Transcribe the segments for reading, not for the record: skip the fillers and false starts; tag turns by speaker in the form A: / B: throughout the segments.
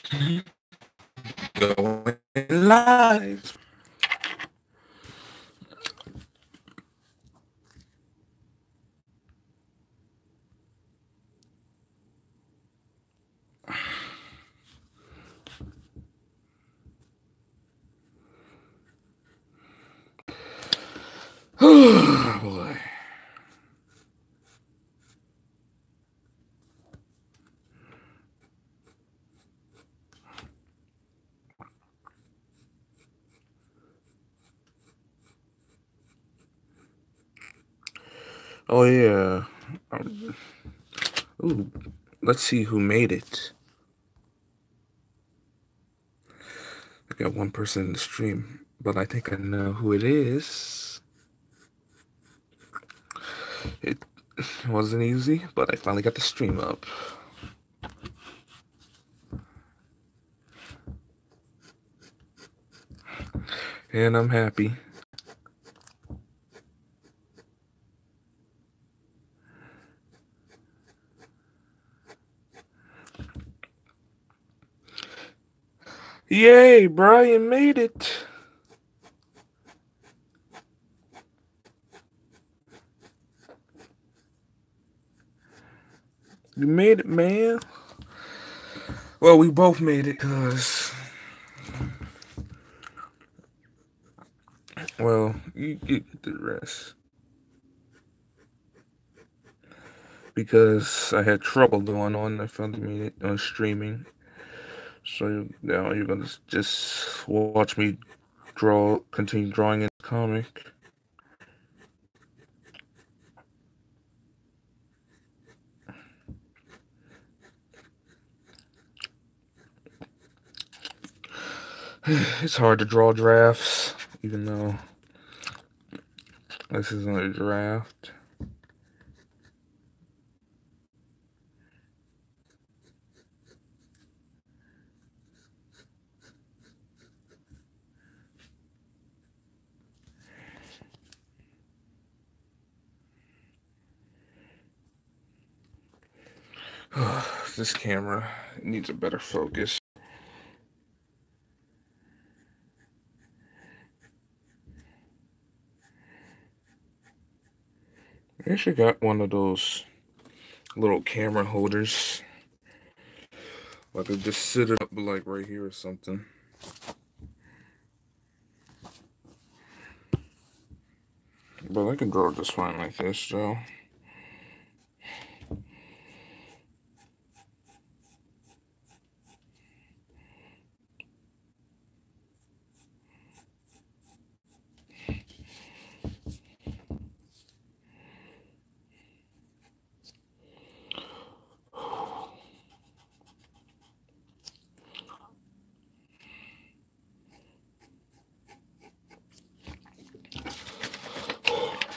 A: Going live. Oh boy. Oh yeah. Ooh, let's see who made it. I got one person in the stream, but I think I know who it is. It wasn't easy, but I finally got the stream up. And I'm happy. Yay, Brian made it. You made it, man. Well, we both made it, cause... Well, you get the rest. Because I had trouble going on, I finally made it on streaming. So now you're gonna just watch me continue drawing in the comic. It's hard to draw drafts, even though this isn't a draft. This camera needs a better focus. I actually got one of those little camera holders. I could just sit it up like right here or something. But I can draw just fine like this, though.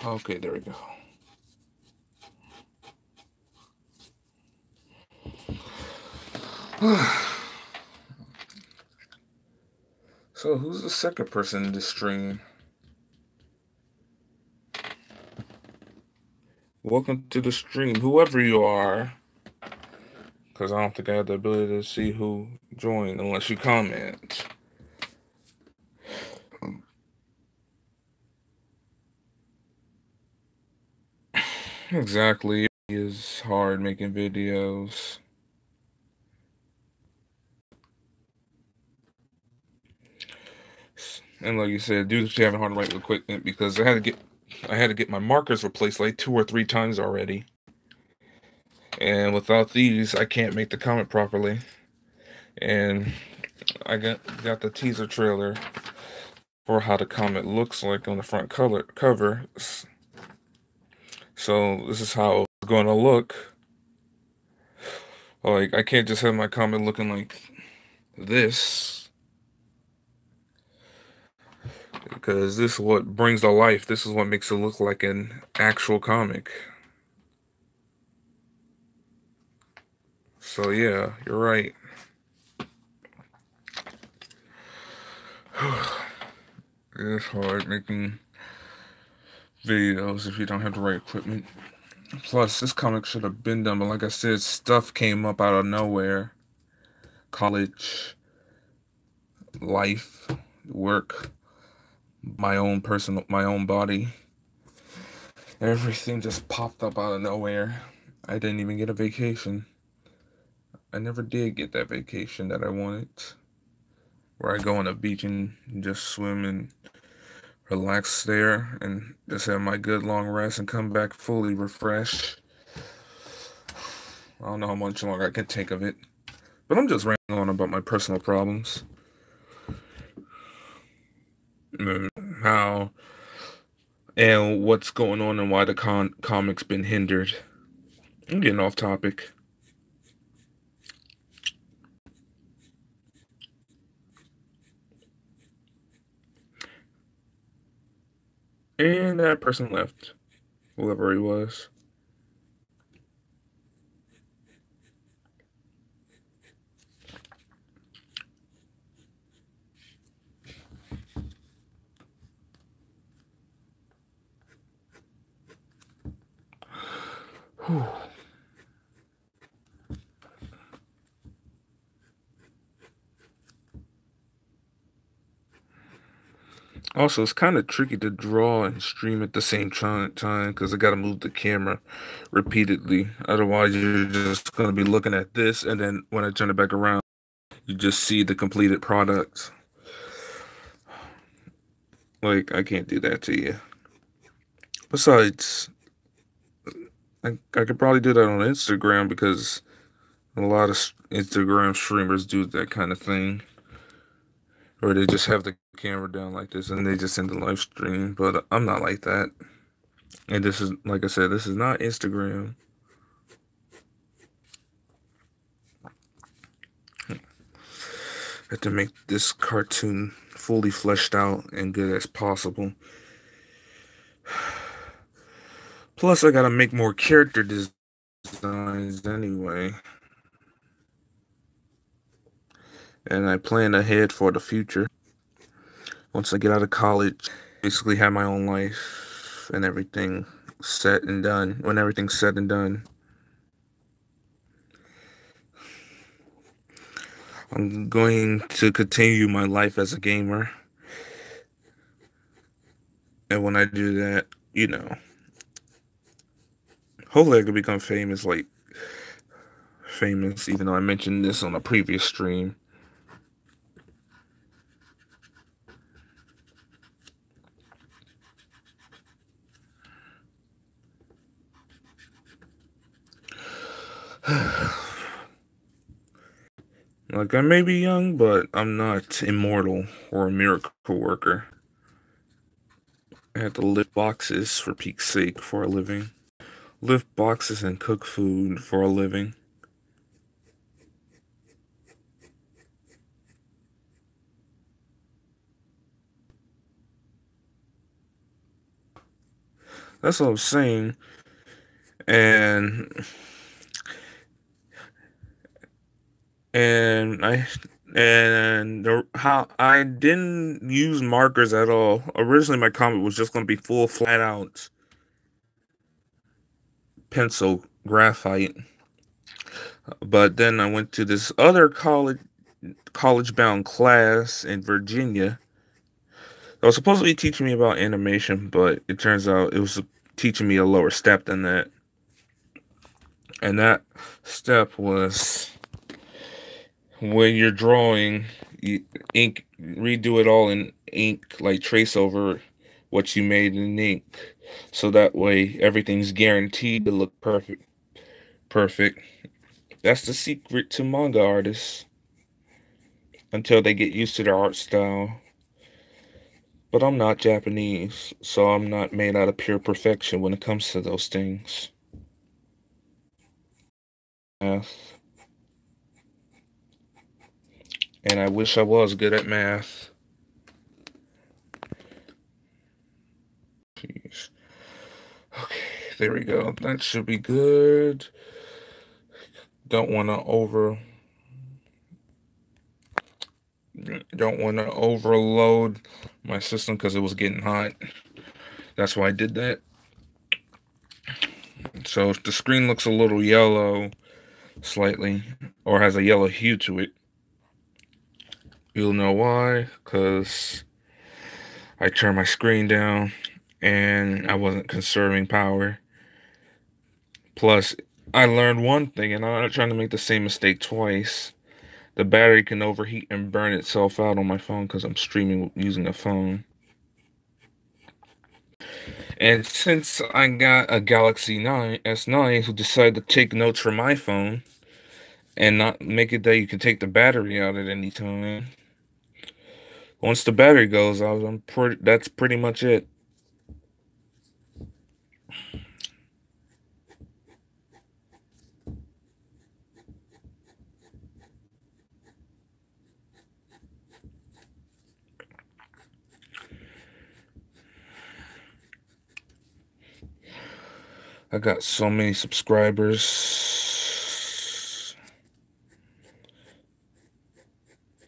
A: Okay, there we go. So, who's the second person in this stream? Welcome to the stream, whoever you are. Because I don't think I have the ability to see who joined unless you comment. Exactly. It is hard making videos. And like you said, dude's having hard to write equipment because I had to get my markers replaced like 2 or 3 times already. And without these, I can't make the comic properly. And I got the teaser trailer for how the comic looks like on the front cover. So this is how it's going to look. Like, I can't just have my comic looking like this. Because this is what brings to life. This is what makes it look like an actual comic. So yeah, you're right. It's hard making videos if you don't have the right equipment. Plus, this comic should have been done, but like I said, stuff came up out of nowhere. college, life, work, my own body. Everything just popped up out of nowhere. I didn't even get a vacation. I never did get that vacation that I wanted, where I go on a beach and just swim and relax there and just have my good long rest and come back fully refreshed. I don't know how much longer I can take of it, but I'm just rambling on about my personal problems. How and what's going on and why the comic's been hindered. I'm getting off topic. And that person left, whoever he was. Whew. Also, it's kind of tricky to draw and stream at the same time because I got to move the camera repeatedly. Otherwise, you're just going to be looking at this, and then when I turn it back around, you just see the completed product. Like, I can't do that to you. Besides, I could probably do that on Instagram because a lot of Instagram streamers do that kind of thing. Or they just have the camera down like this and they just send the live stream. But I'm not like that. And this is, like I said, this is not Instagram. I have to make this cartoon fully fleshed out and good as possible. Plus, I gotta make more character designs anyway. And I plan ahead for the future. Once I get out of college, basically have my own life and everything set and done. When everything's said and done, I'm going to continue my life as a gamer. And when I do that, you know, hopefully I can become famous, even though I mentioned this on a previous stream. Like, I may be young, but I'm not immortal or a miracle worker. I have to lift boxes, for peak's sake, for a living. Lift boxes and cook food for a living. That's what I'm saying. And how I didn't use markers at all. Originally, my comic was just going to be full, flat out pencil graphite. But then I went to this other college-bound class in Virginia. It was supposed to be teaching me about animation, but it turns out it was teaching me a lower step than that. And that step was when you're drawing, you redo it all in ink, like trace over what you made in ink. So that way everything's guaranteed to look perfect. That's the secret to manga artists. Until they get used to their art style. But I'm not Japanese, so I'm not made out of pure perfection when it comes to those things. Math. And I wish I was good at math. Jeez. Okay, there we go. That should be good. Don't want to overload my system because it was getting hot. That's why I did that. So if the screen looks a little yellow, slightly, or has a yellow hue to it, You'll know why, because I turned my screen down and I wasn't conserving power. Plus, I learned one thing, and I'm not trying to make the same mistake twice. The battery can overheat and burn itself out on my phone because I'm streaming using a phone. And since I got a Galaxy 9 S9 who decided to take notes from my phone and not make it that you can take the battery out at any time. Once the battery goes out, that's pretty much it. I got so many subscribers.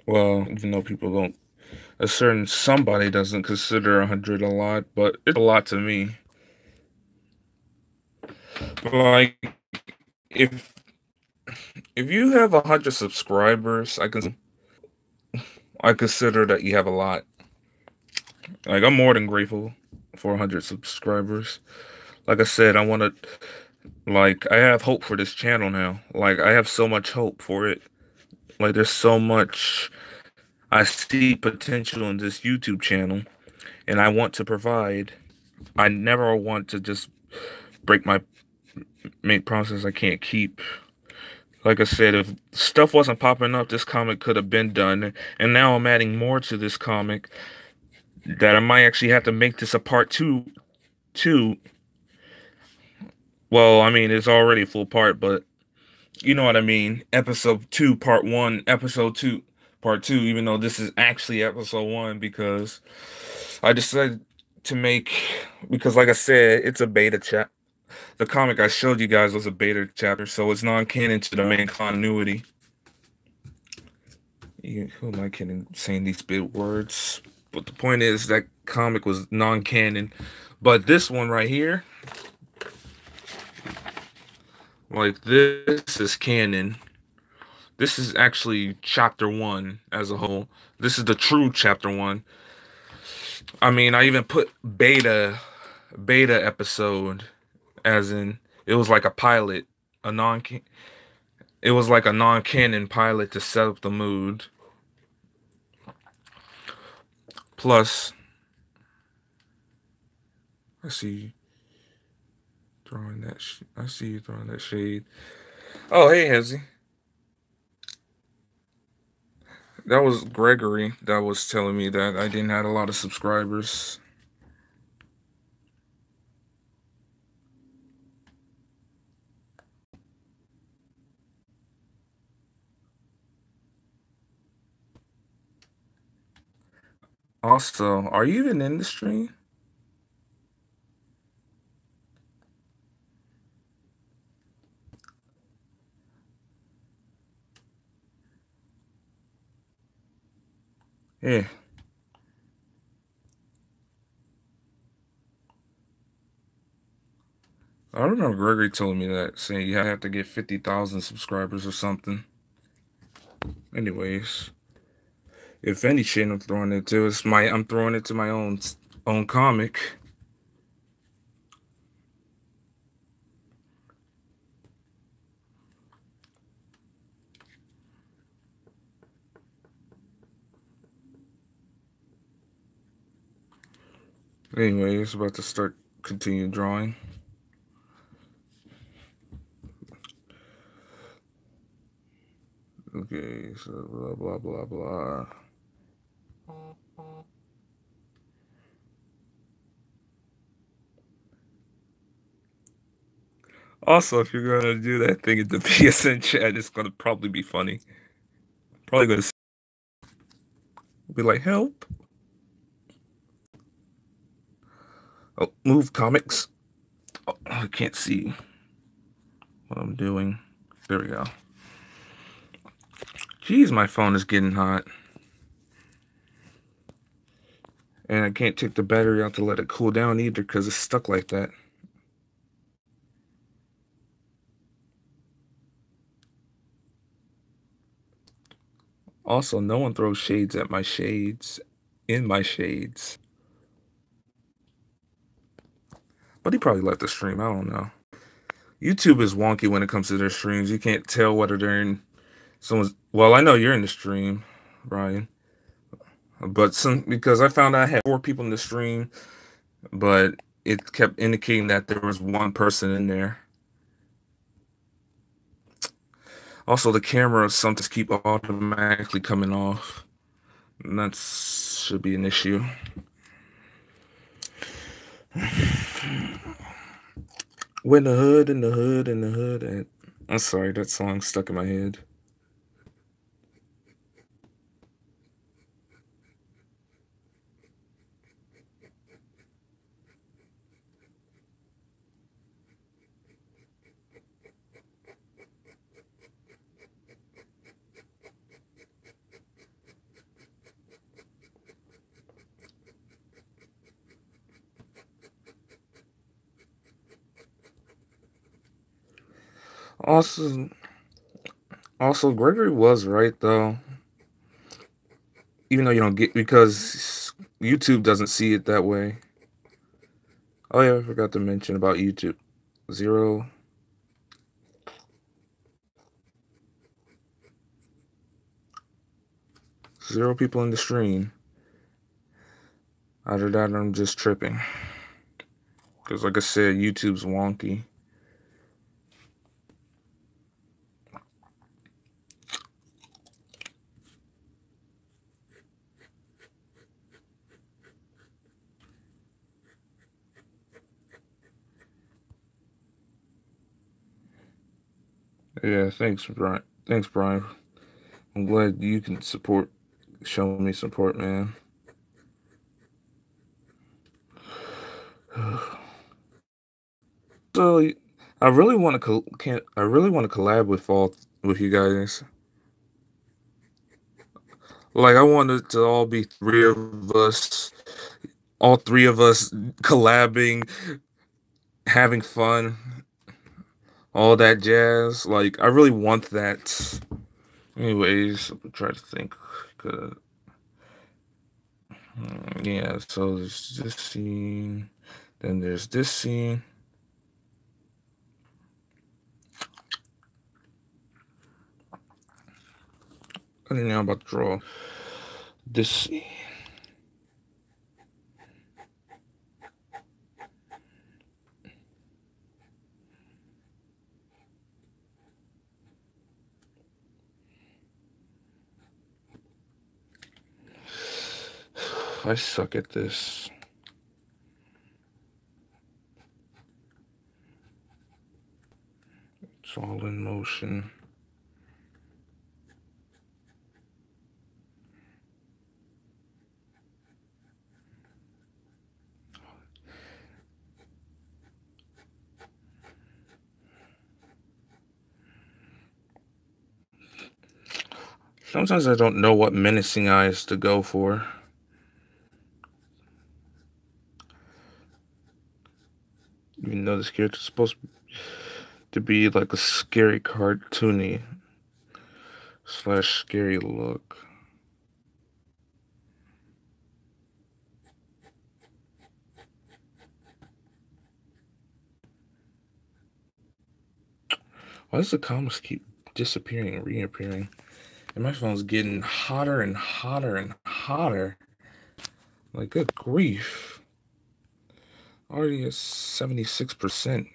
A: Well, even though people don't, somebody doesn't consider 100 a lot, but it's a lot to me. Like, if you have 100 subscribers, I consider that you have a lot. Like, I'm more than grateful for 100 subscribers. Like I said, I have hope for this channel now. Like, I have so much hope for it. Like, there's so much I see potential in this YouTube channel, and I want to provide. I never want to just make promises I can't keep. Like I said, if stuff wasn't popping up, this comic could have been done. And now I'm adding more to this comic that I might actually have to make this a part two. Well, I mean, it's already a full part, but you know what I mean. Episode 2, part 1, episode 2, part 2, even though this is actually episode 1, because I decided to because like I said, it's a beta chat. The comic I showed you guys was a beta chapter, so it's non-canon to the main continuity. Who am I kidding saying these big words? But the point is that comic was non-canon. But this one right here, like, this is canon. This is actually chapter 1 as a whole. This is the true chapter 1. I mean, I even put beta episode, as in it was like a pilot, it was like a non-canon pilot to set up the mood. Plus, I see you throwing that shade. Oh, hey, Hezzy. That was Gregory that was telling me that I didn't have a lot of subscribers. Also, are you even in the stream? Yeah. I remember Gregory told me that, saying you have to get 50,000 subscribers or something. Anyways, if any shit I'm throwing it to, I'm throwing it to my own comic. Anyways, about to continue drawing. Okay, so blah, blah, blah, blah. Also, if you're gonna do that thing in the PSN chat, it's gonna probably be funny. Probably gonna be like, help. Oh, move comics. Oh, I can't see what I'm doing. There we go. Jeez, my phone is getting hot. And I can't take the battery out to let it cool down either because it's stuck like that. Also, no one throws shades at my shades in my shades. But he probably left the stream. I don't know. YouTube is wonky when it comes to their streams. You can't tell whether they're in someone's. Well, I know you're in the stream, Brian. But because I found out I had 4 people in the stream, but it kept indicating that there was 1 person in there. Also, the camera sometimes keep automatically coming off. And that should be an issue. When the hood and the hood and the hood and I'm sorry, that song's stuck in my head. Also, Gregory was right though. Even though you don't get because YouTube doesn't see it that way. Oh yeah, I forgot to mention about YouTube. 0 people in the stream. Either that or I'm just tripping. Because like I said, YouTube's wonky. Yeah, thanks, Brian. Thanks, Brian. I'm glad you can show me support, man. So I really want to collab with you guys. Like I wanted to all be 3 of us, all 3 of us collabing, having fun, all that jazz. Like I really want that. Anyways, I'll try to think. Yeah, so there's this scene, then there's this scene. I think now I'm about to draw this scene. I suck at this. It's all in motion. Sometimes I don't know what menacing eyes to go for. Even though this character's supposed to be like a scary cartoony / scary look. Why does the comics keep disappearing and reappearing? And my phone's getting hotter and hotter and hotter. Like, good grief. Already at 76%.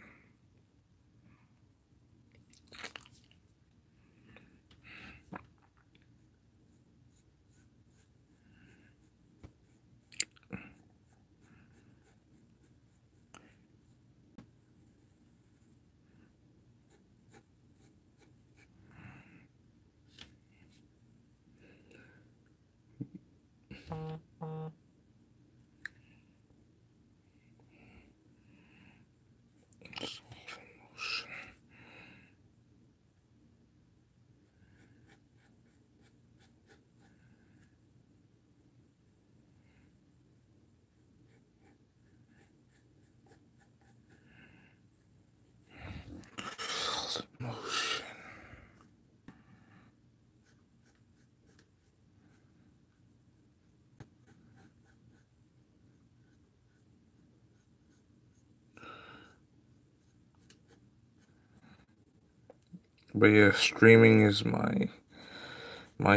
A: Motion. But yeah, streaming is my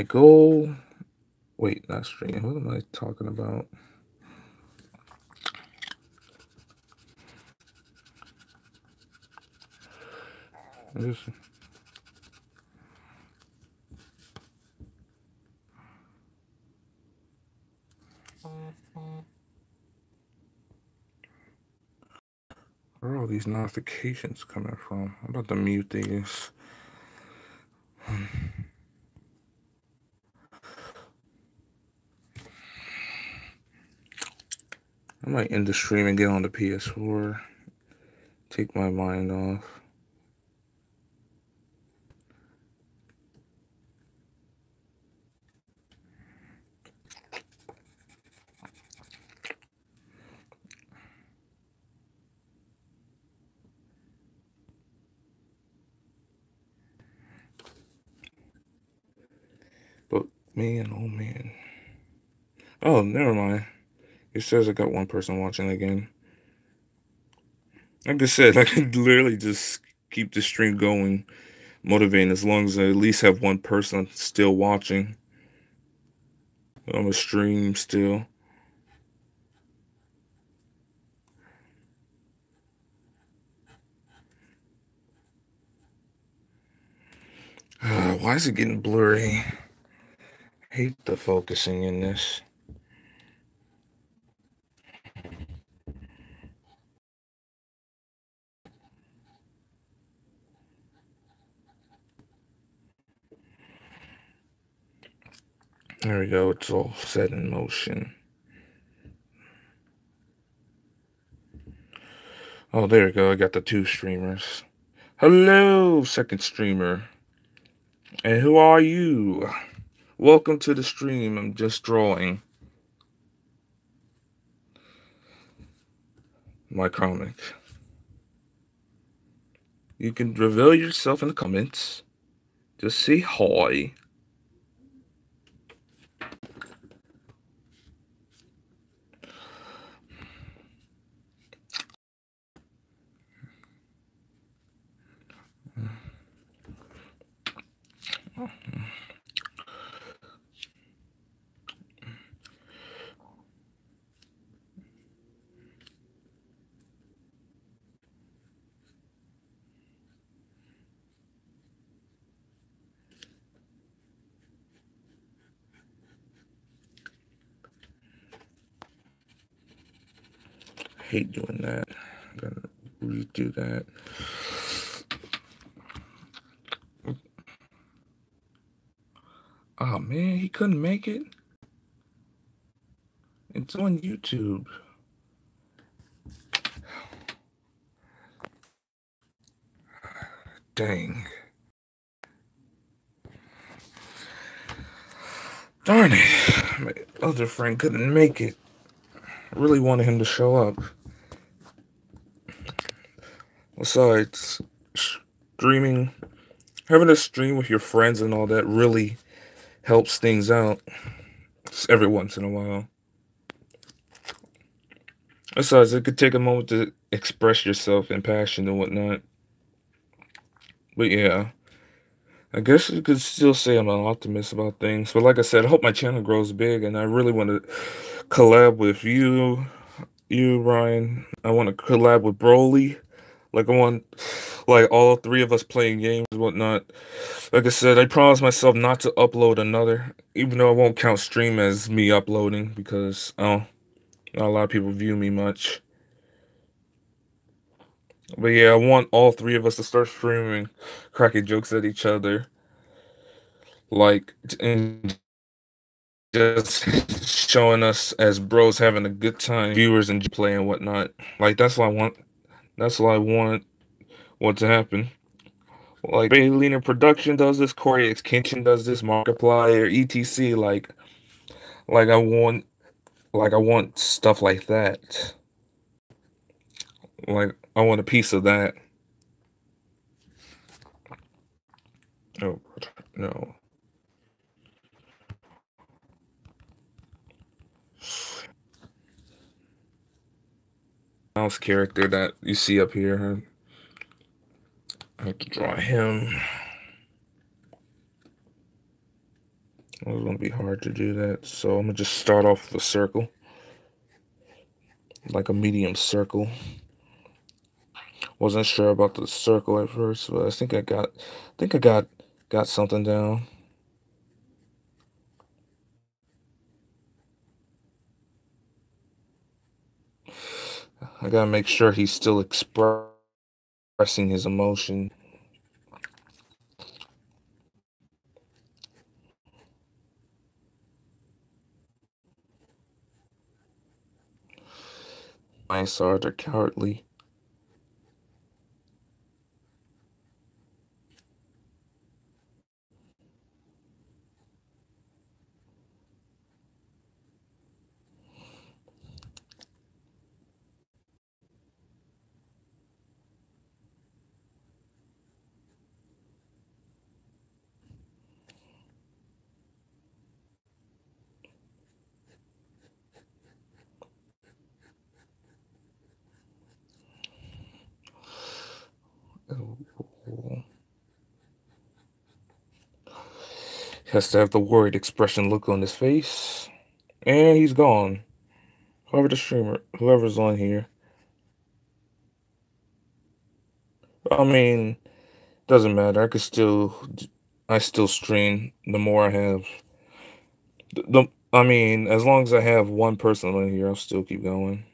A: goal. Wait, not streaming. What am I talking about? Where are all these notifications coming from? I'm about to mute these. I might end the stream and get on the PS4. Take my mind off. But man, oh man. Oh, never mind. It says I got one person watching again. Like I said, I can literally just keep the stream going, motivating, as long as I at least have one person still watching. I'm a stream still. Why is it getting blurry? I hate the focusing in this. There we go, it's all set in motion. Oh, there we go, I got the two streamers. Hello, second streamer. And who are you? Welcome to the stream, I'm just drawing my comic. You can reveal yourself in the comments. Just say hi. I hate doing that. I'm gonna redo that. Oh man, he couldn't make it. It's on YouTube. Dang. Darn it. My other friend couldn't make it. I really wanted him to show up. Besides, streaming, having a stream with your friends and all that really helps things out every once in a while. Besides, it could take a moment to express yourself in passion and whatnot. But yeah, I guess you could still say I'm an optimist about things. But like I said, I hope my channel grows big, and I really want to collab with you, Ryan. I want to collab with Broly. Like I want, like all three of us playing games and whatnot. Like I said, I promised myself not to upload another, even though I won't count stream as me uploading because not a lot of people view me much. But yeah, I want all three of us to start streaming, cracking jokes at each other, like and just showing us as bros having a good time, viewers and play and whatnot. Like that's what I want. That's what I want to happen. Like Bayliner Production does this, Corey X Kenshin does this, Markiplier, etc. Like I want stuff like that. Like I want a piece of that. Oh no. Mouse character that you see up here. I have to draw him. It's gonna be hard to do that, so I'm gonna just start off with a circle, like a medium circle. Wasn't sure about the circle at first, but I think I got something down. I gotta make sure he's still expressing his emotion. Nice are they're cowardly. Has to have the worried expression look on his face. And he's gone. Whoever's on here. I mean, doesn't matter. I still stream the more I have. I mean, as long as I have one person on here, I'll still keep going.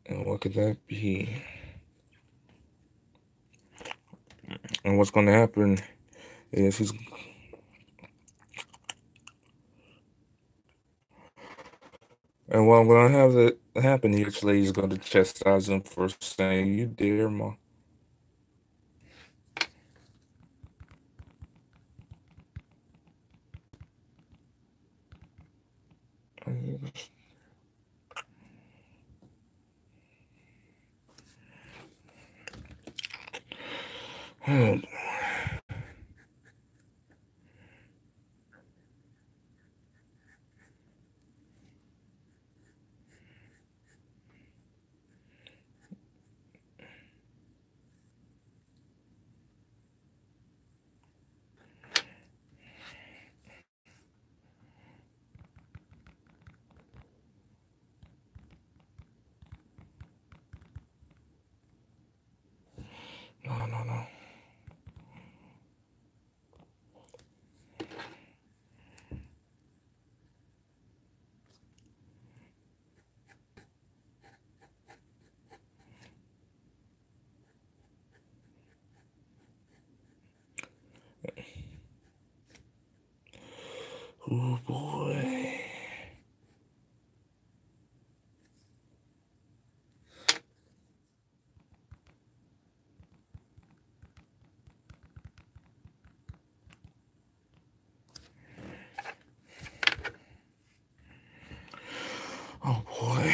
A: And what could that be? And what's going to happen is he's. And what I'm going to have that happen actually, he's going to chastise him for saying, "You dare, ma." Oh, no, no, no. Oh boy. Oh boy.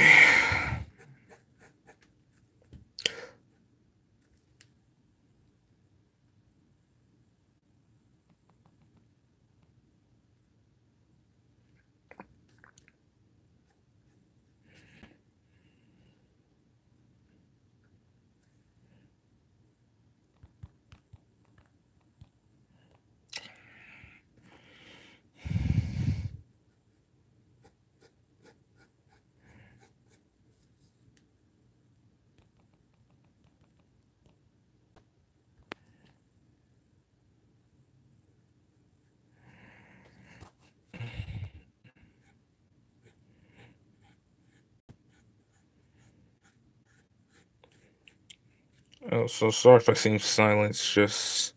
A: Oh, so sorry if I seem silent. It's just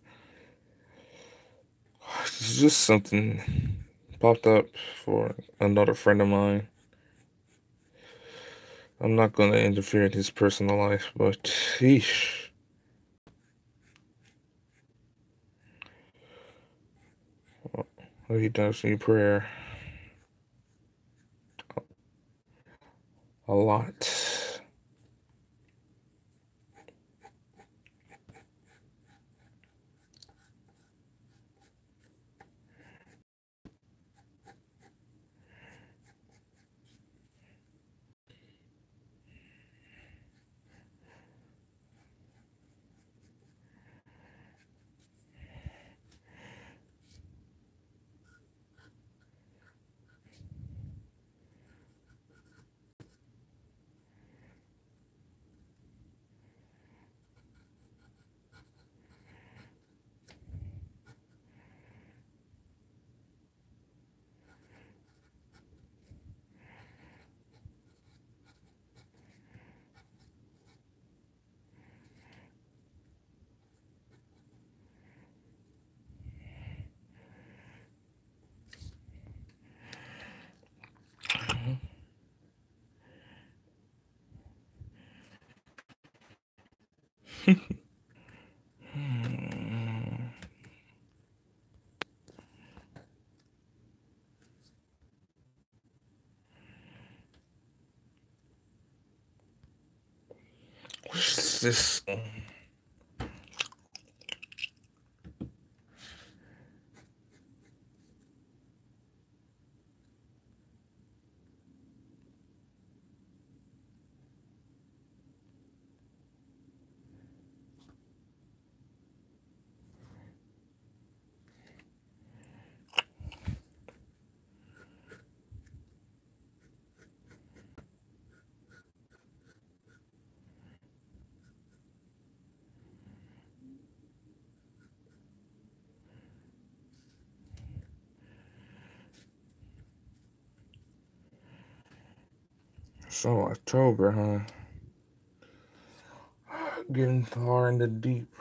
A: something popped up for another friend of mine. I'm not gonna interfere in his personal life, but sheesh. Well, he does need prayer. a lot. What's this? So October, huh? Getting far in the deep.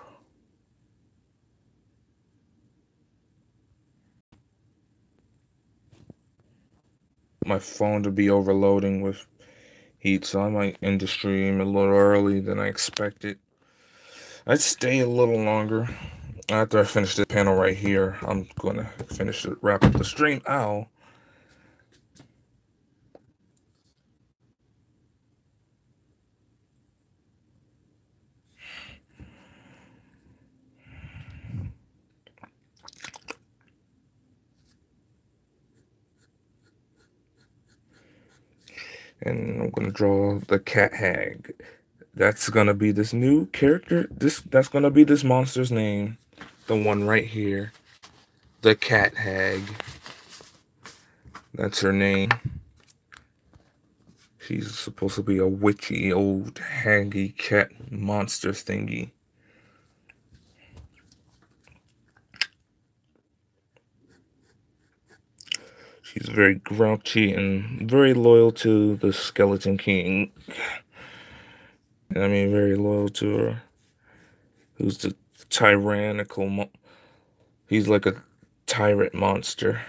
A: My phone to be overloading with heat, so I might end the stream a little early than I expected. I'd stay a little longer. After I finish this panel right here, I'm gonna finish it, wrap up the stream. Ow. And I'm gonna draw the cat hag. That's gonna be this new character. That's gonna be this monster's name. The one right here. The cat hag. That's her name. She's supposed to be a witchy old haggy cat monster thingy. She's very grouchy and very loyal to the Skeleton King. I mean, very loyal to her. Who's the tyrannical he's like a tyrant monster.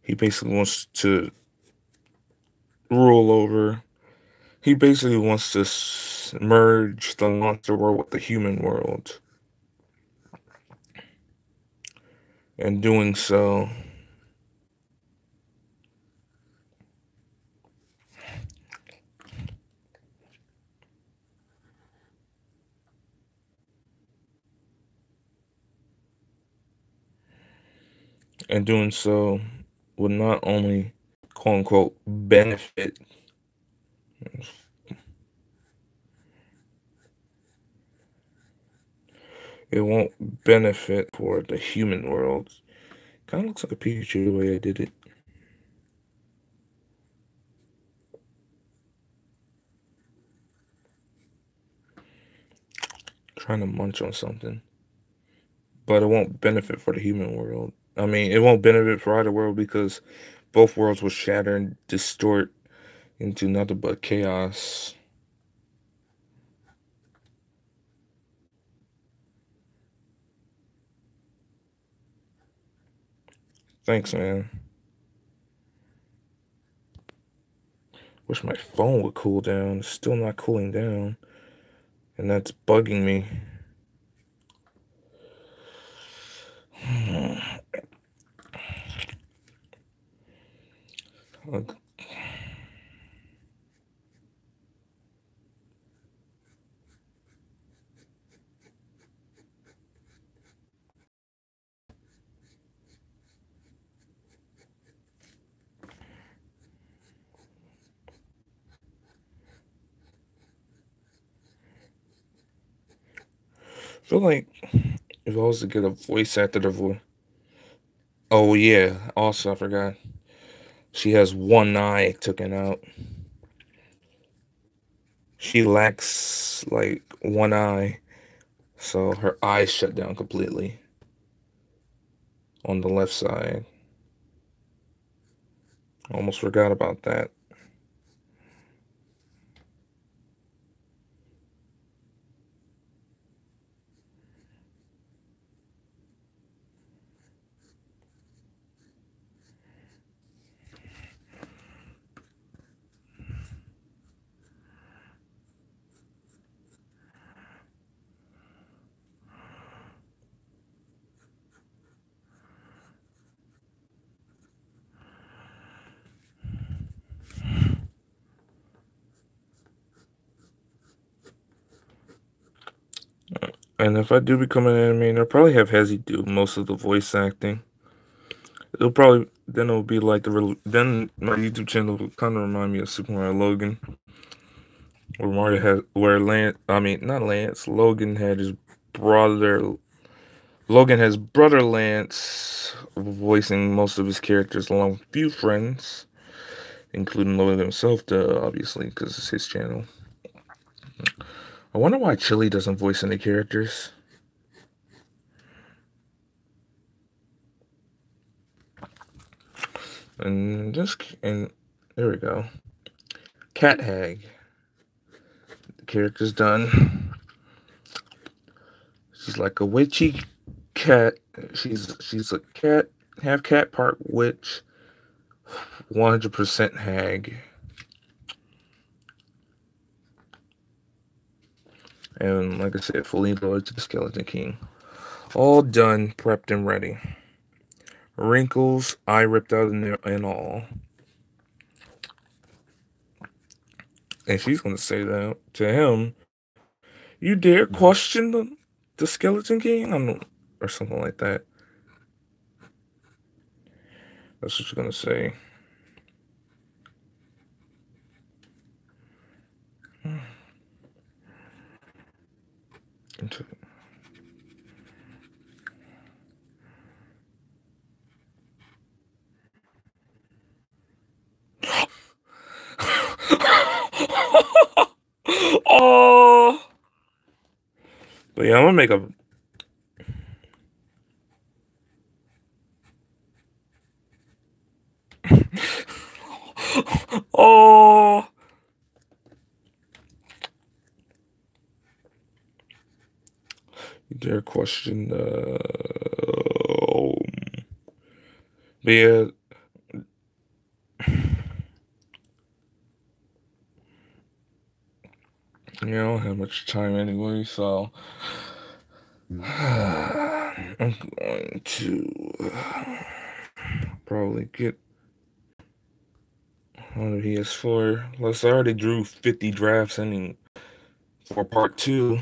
A: He basically wants to rule over. He basically wants to merge the monster world with the human world. And doing so, would not only quote unquote benefit it won't benefit for the human world. Kind of looks like a Pikachu the way I did it. Trying to munch on something. But it won't benefit for the human world. I mean, it won't benefit for either world because both worlds will shatter and distort into nothing but chaos. Thanks, man. Wish my phone would cool down. It's still not cooling down. And that's bugging me. Like, I feel like if I was to get a voice actor to voice. Oh yeah, also I forgot. She has one eye taken out. She lacks like one eye, so her eyes shut down completely on the left side. Almost forgot about that. And if I do become an animator, I'll probably have Hezzy do most of the voice acting. It'll probably then it'll be like then my YouTube channel will kind of remind me of Super Mario Logan, where Lance, I mean not Lance, Logan had his brother. Logan has brother Lance voicing most of his characters along with a few friends, including Logan himself, obviously because it's his channel. I wonder why Chili doesn't voice any characters. And there we go. Cat Hag. The character's done. She's like a witchy cat. She's a cat, half cat, part witch, 100% hag. And like I said, fully loaded to the Skeleton King. All done, prepped, and ready. Wrinkles, eye ripped out and all. And she's gonna say that to him. You dare question the Skeleton King? Or something like that. That's what she's gonna say. Oh, but yeah, I'm gonna make a. Oh, you dare question the. But yeah, I don't have much time anyway, so I'm going to probably get on the PS4. Plus, I already drew 50 drafts ending for part 2,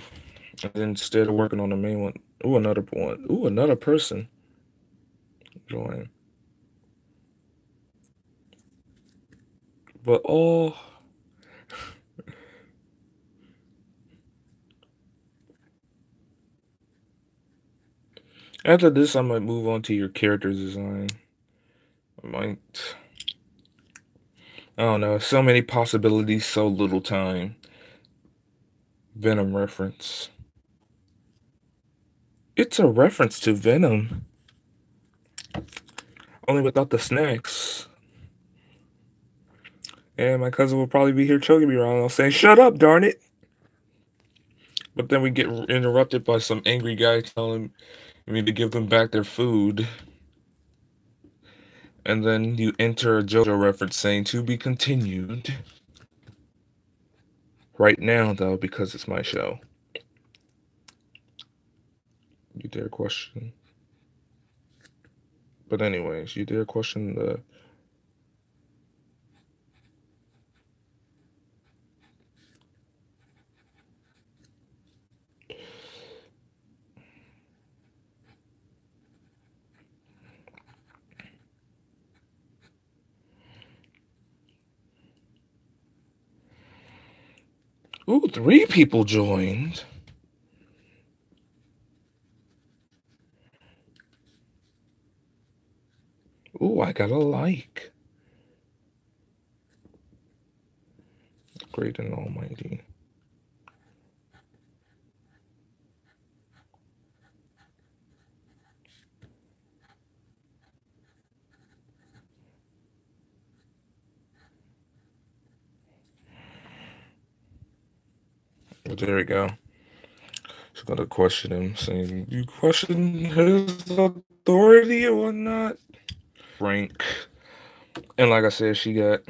A: and then instead of working on the main one, ooh, another one, ooh, another person join. But oh. After this, I might move on to your character design. I might. I don't know. So many possibilities, so little time. Venom reference. It's a reference to Venom. Only without the snacks. And my cousin will probably be here choking me around. I'll say, "Shut up, darn it." But then we get interrupted by some angry guy telling me to give them back their food. And then you enter a JoJo reference saying to be continued. Right now, though, because it's my show. You dare question? But anyways, you dare question the Ooh, 3 people joined. Ooh, I got a like. Great and almighty. Well, there we go. She's gonna question him, saying, "You question his authority or whatnot?" Rank. And like I said, she got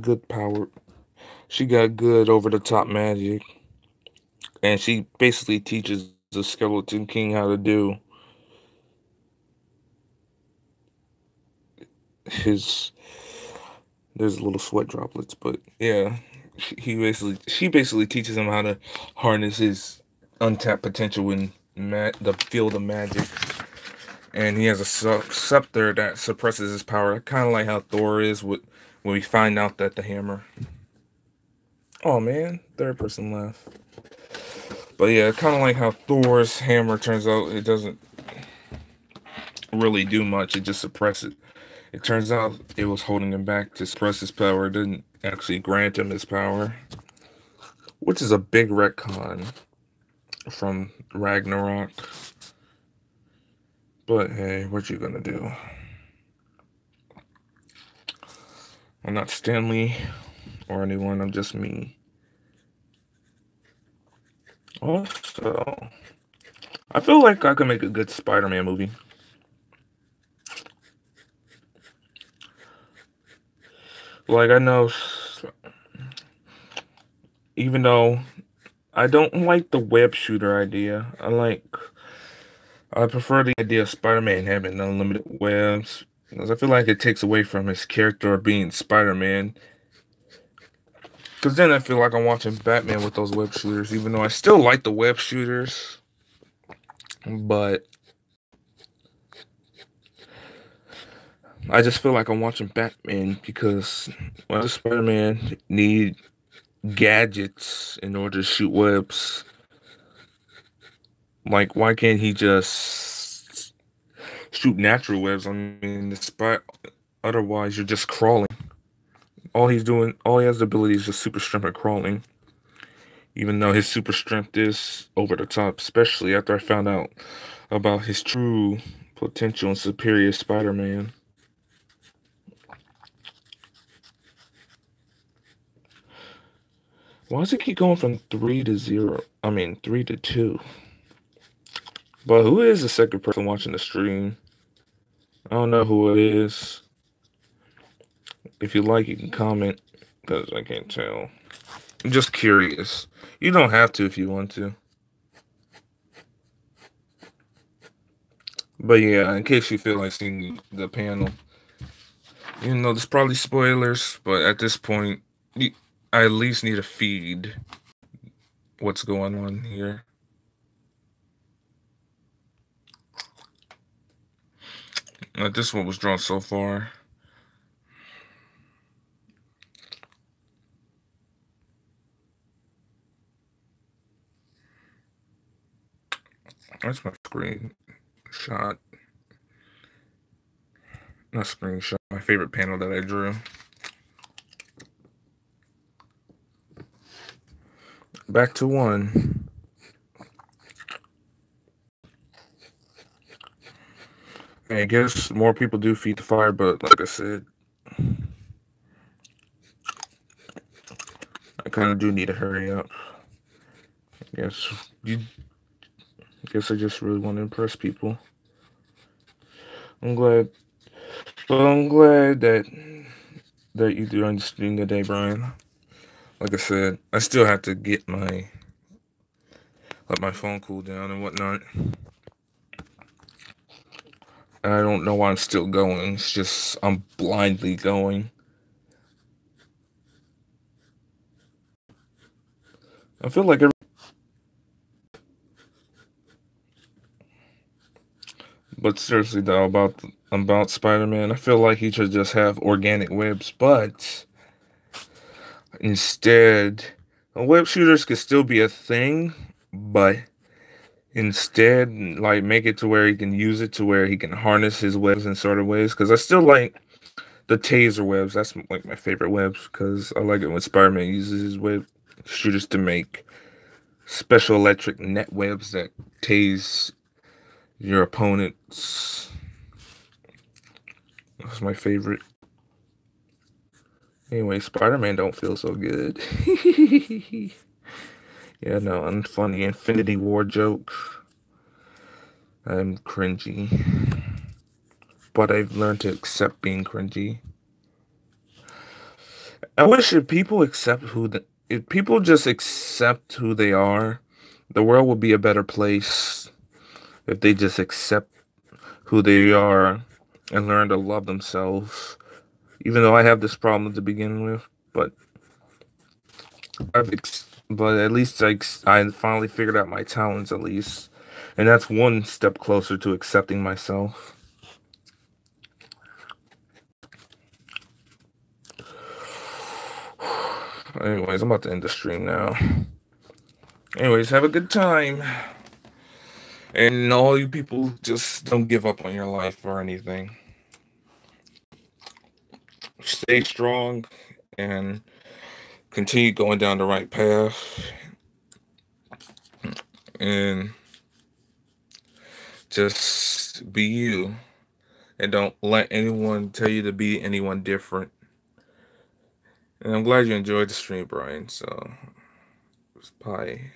A: good power. She got good over the top magic. And she basically teaches the Skeleton King how to do his. There's little sweat droplets, but yeah, she basically teaches him how to harness his untapped potential in the field of magic. And he has a scepter that suppresses his power, kind of like how Thor is when we find out that the hammer. Oh man, third person laugh. But yeah, kind of like how Thor's hammer turns out it doesn't really do much; it just suppresses it. It turns out it was holding him back to suppress his power. It didn't actually grant him his power, which is a big retcon from Ragnarok. But hey, what you gonna do? I'm not Stanley or anyone. I'm just me. Also, I feel like I could make a good Spider-Man movie. Like, I know, even though I don't like the web shooter idea, I prefer the idea of Spider-Man having unlimited webs, because I feel like it takes away from his character of being Spider-Man. Because then I feel like I'm watching Batman with those web shooters, even though I still like the web shooters. But I just feel like I'm watching Batman because why does Spider-Man need gadgets in order to shoot webs? Like, why can't he just shoot natural webs? I mean, otherwise you're just crawling. All he has the ability is just super strength and crawling. Even though his super strength is over the top, especially after I found out about his true potential and superior Spider-Man. Why does it keep going from 3 to 0? I mean, 3 to 2. But who is the second person watching the stream? I don't know who it is. If you like, you can comment, because I can't tell. I'm just curious. You don't have to if you want to. But yeah, in case you feel like seeing the panel, you know, there's probably spoilers, but at this point, I at least need a feed what's going on here. This one was drawn so far. That's my screenshot. Not screenshot, my favorite panel that I drew. Back to 1. I guess more people do feed the fire, but like I said, I kind of do need to hurry up. I guess I just really want to impress people. I'm glad that you do understand today, Brian. Like I said, I still have to let my phone cool down and whatnot. And I don't know why I'm still going. It's just I'm blindly going. I feel like But seriously though, about Spider-Man, I feel like he should just have organic webs, but instead, web shooters could still be a thing, but instead, like, make it to where he can use it to where he can harness his webs in sort of ways. Because I still like the taser webs. That's like my favorite webs because I like it when Spider-Man uses his web shooters to make special electric net webs that tase your opponents. That's my favorite. Anyway, Spider-Man don't feel so good. Yeah, no, unfunny Infinity War jokes. I'm cringy. But I've learned to accept being cringy. I wish if people if people just accept who they are, the world would be a better place if they just accept who they are and learn to love themselves. Even though I have this problem to begin with, but at least I finally figured out my talents at least, and that's one step closer to accepting myself. Anyways, I'm about to end the stream now. Anyways, have a good time. And all you people, just don't give up on your life or anything. Stay strong and continue going down the right path. And just be you. And don't let anyone tell you to be anyone different. And I'm glad you enjoyed the stream, Brian. So, bye.